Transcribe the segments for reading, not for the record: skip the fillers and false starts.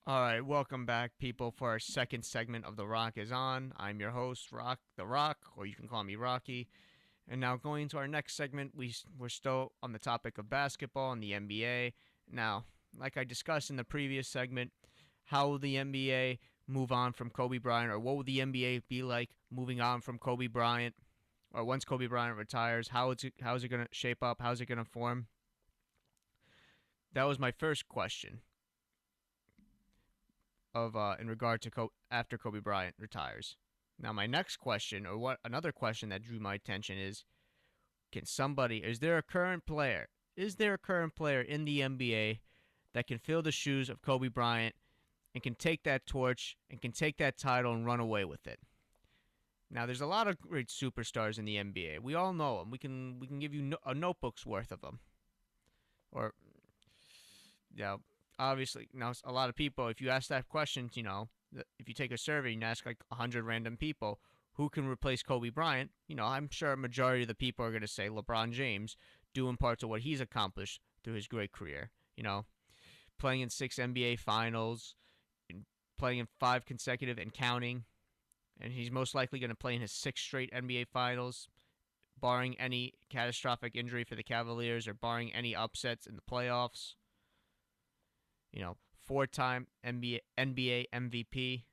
All right, welcome back, people, for our second segment of The Rock is On. I'm your host, Rock the Rock, or you can call me Rocky. And now, going into our next segment, we're still on the topic of basketball and the NBA. Now, like I discussed in the previous segment, how will the NBA move on from Kobe Bryant, or what will the NBA be like moving on from Kobe Bryant, or once Kobe Bryant retires? How is it going to shape up? How's it going to form? That was my first question of in regard to after Kobe Bryant retires. Now, my next question, or what another question that drew my attention is, can somebody? Is there a current player? Is there a current player in the NBA that can fill the shoes of Kobe Bryant and can take that torch and can take that title and run away with it? Now, there's a lot of great superstars in the NBA. We all know them. We can give you a notebook's worth of them. Or, yeah, obviously, now a lot of people, if you ask that question, if you take a survey and ask like 100 random people who can replace Kobe Bryant, I'm sure a majority of the people are going to say LeBron James, doing parts of what he's accomplished through his great career. Playing in 6 NBA finals, playing in 5 consecutive and counting, and he's most likely going to play in his 6th straight NBA finals, barring any catastrophic injury for the Cavaliers or barring any upsets in the playoffs. 4-time NBA MVP.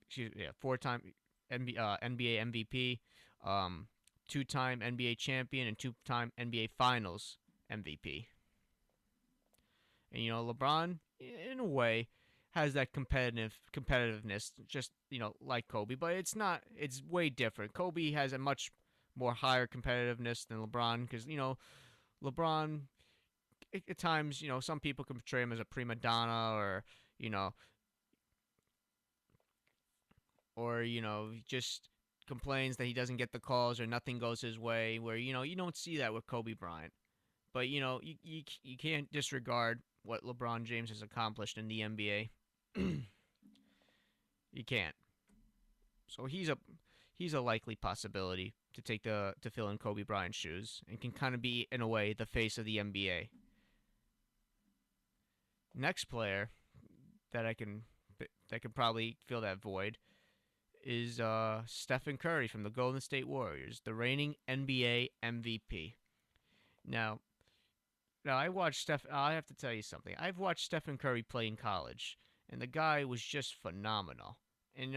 Excuse me, yeah, 4-time NBA MVP, 2-time NBA champion, and 2-time NBA Finals MVP. And LeBron, in a way, has that competitiveness, just like Kobe, but it's not. It's way different. Kobe has a much more higher competitiveness than LeBron because LeBron at times some people can portray him as a prima donna you know just complains that he doesn't get the calls or nothing goes his way. Where you don't see that with Kobe Bryant, but you can't disregard what LeBron James has accomplished in the NBA. You can't. So he's a likely possibility to to fill in Kobe Bryant's shoes and can kind of be in a way the face of the NBA. Next player that I can that could probably fill that void is Stephen Curry from the Golden State Warriors, the reigning NBA MVP. Now, I watched Steph. I have to tell you something. I've watched Stephen Curry play in college, and the guy was just phenomenal. And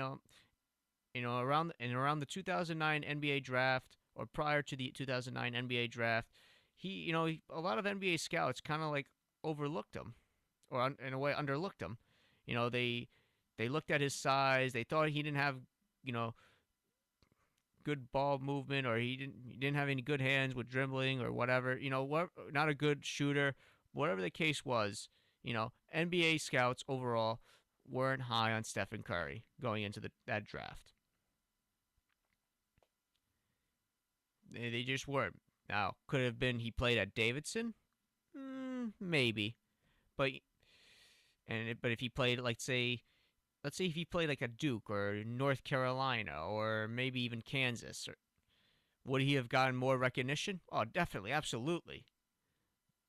around the 2009 NBA draft or prior to the 2009 NBA draft, a lot of NBA scouts kind of like overlooked him, or in a way underlooked him. They looked at his size. They thought he didn't have you know good ball movement, or he didn't have any good hands with dribbling or whatever. Not a good shooter. Whatever the case was, NBA scouts overall weren't high on Stephen Curry going into that draft. They just weren't. Now, could it have been he played at Davidson? Maybe, but but if he played like let's say if he played like a Duke or North Carolina or maybe even Kansas, would he have gotten more recognition? Oh, definitely, absolutely.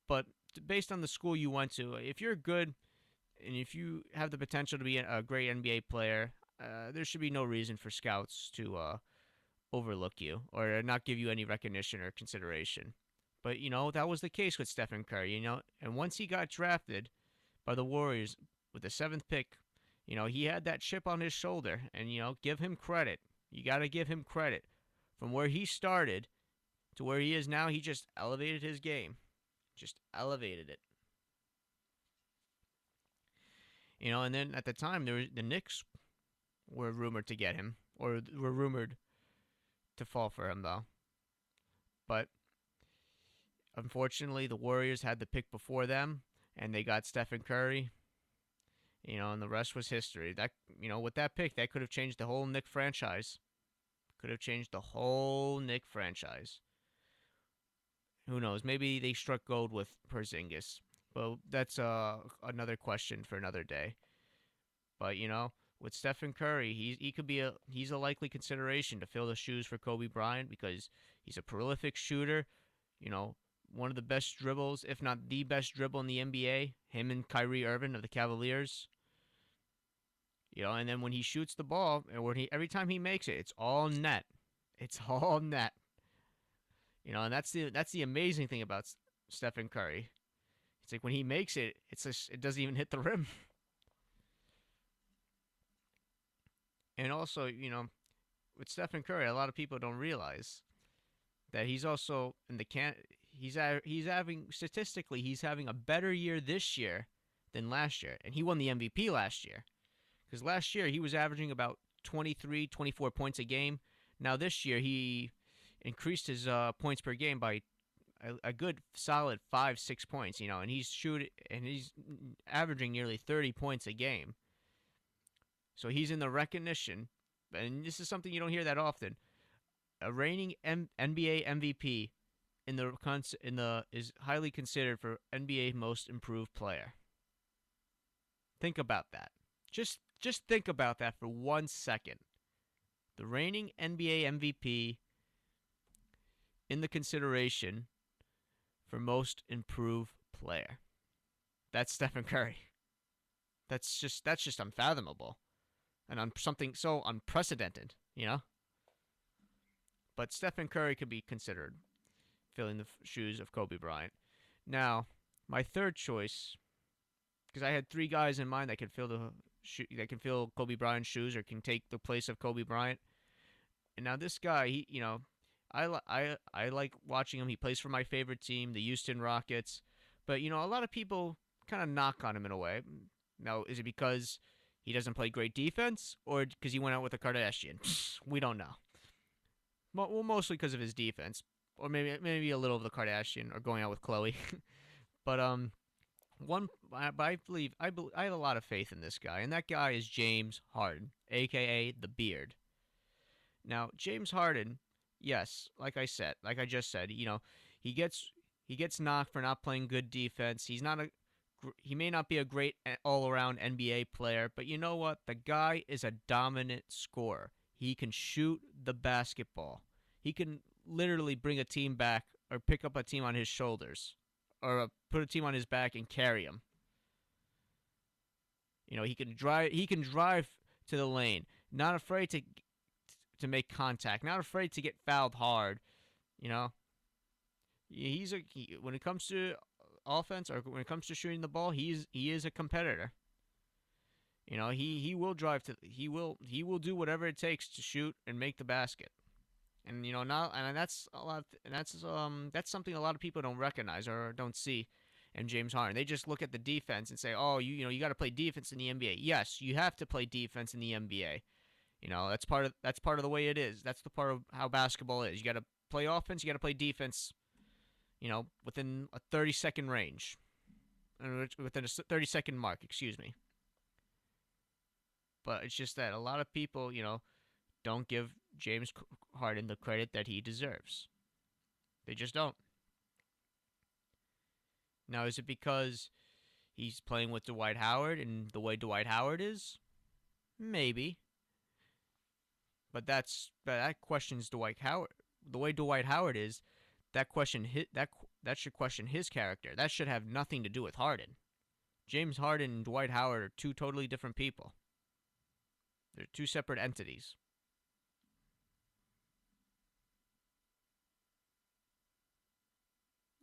But based on the school you went to, if you're good and if you have the potential to be a great NBA player, there should be no reason for scouts to overlook you or not give you any recognition or consideration. But that was the case with Stephen Curry. And once he got drafted by the Warriors with the 7th pick, he had that chip on his shoulder, and give him credit. You got to give him credit. From where he started to where he is now, he just elevated his game. Just elevated it. And then at the time, the Knicks were rumored to get him, or were rumored to fall for him, though. But unfortunately, the Warriors had the pick before them, and they got Stephen Curry. And the rest was history. That with that pick, that could have changed the whole Knick franchise. Could have changed the whole Knick franchise. Who knows? Maybe they struck gold with Porzingis, but that's another question for another day. But with Stephen Curry, he's a likely consideration to fill the shoes for Kobe Bryant because he's a prolific shooter. You know, one of the best dribbles, if not the best dribble in the NBA. Him and Kyrie Irving of the Cavaliers. You know, and then when he shoots the ball, and every time he makes it, it's all net. It's all net. You know, and that's the amazing thing about Stephen Curry. It's like when he makes it, it doesn't even hit the rim. And also, with Stephen Curry, a lot of people don't realize that he's also in the can. He's having statistically he's having a better year this year than last year, and he won the MVP last year. Because last year he was averaging about 23, 24 points a game. Now this year he increased his points per game by a good solid 5, 6 points. And he's averaging nearly 30 points a game. So he's in the recognition, and this is something you don't hear that often. A reigning NBA MVP is highly considered for NBA Most Improved Player. Think about that. Just think about that for 1 second. The reigning NBA MVP in the consideration for Most Improved Player. That's Stephen Curry. That's just unfathomable, and on something so unprecedented. But Stephen Curry could be considered filling the shoes of Kobe Bryant. Now, my third choice, because I had three guys in mind that can fill Kobe Bryant's shoes or can take the place of Kobe Bryant. And now this guy, I like watching him. He plays for my favorite team, the Houston Rockets. But a lot of people kind of knock on him in a way. Now, is it because he doesn't play great defense, or because he went out with a Kardashian? We don't know. Well, mostly because of his defense, or maybe a little of the Kardashian or going out with Chloe. But I believe I have a lot of faith in this guy, and that guy is James Harden, aka the Beard. Now, James Harden, yes, like I just said, he gets knocked for not playing good defense. He may not be a great all-around NBA player, but you know what? The guy is a dominant scorer. He can shoot the basketball. He can literally bring a team back or pick up a team on his shoulders or put a team on his back and carry him. He can drive to the lane, not afraid to make contact, not afraid to get fouled hard. When it comes to offense or when it comes to shooting the ball, he is a competitor. He will he will do whatever it takes to shoot and make the basket. And that's a lot and that's something a lot of people don't recognize or don't see in James Harden. They just look at the defense and say, "Oh, you got to play defense in the NBA." Yes, you have to play defense in the NBA. That's part of the way it is. That's the part of how basketball is. You got to play offense, you got to play defense, within a 30-second range. Within a 30-second mark, excuse me. But it's just that a lot of people, don't give James Harden the credit that he deserves. They just don't. Now, is it because he's playing with Dwight Howard and the way Dwight Howard is? Maybe. But that questions Dwight Howard. The way Dwight Howard is, that should question his character. That should have nothing to do with Harden. James Harden and Dwight Howard are two totally different people. They're two separate entities.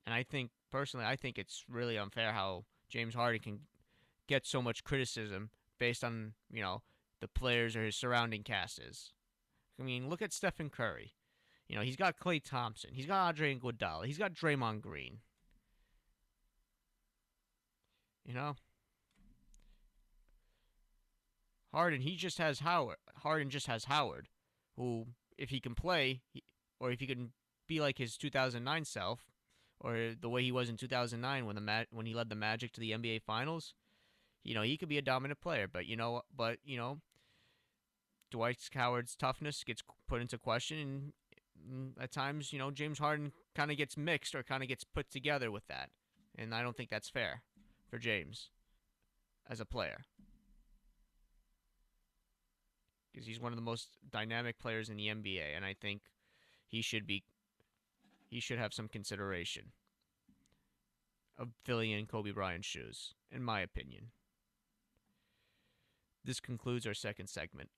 And personally, I think it's really unfair how James Harden can get so much criticism based on, the players or his surrounding cast is. I mean, look at Stephen Curry. He's got Klay Thompson. He's got Andre Iguodala. He's got Draymond Green. Harden just has Howard, who, if he can play, or if he can be like his 2009 self, or the way he was in 2009 when he led the Magic to the NBA Finals, he could be a dominant player. But Dwight Howard's toughness gets put into question, and at times, James Harden kind of gets mixed or kind of gets put together with that, and I don't think that's fair for James as a player. because he's one of the most dynamic players in the NBA, and I think he should be he should have some consideration of filling in Kobe Bryant's shoes, in my opinion. This concludes our second segment.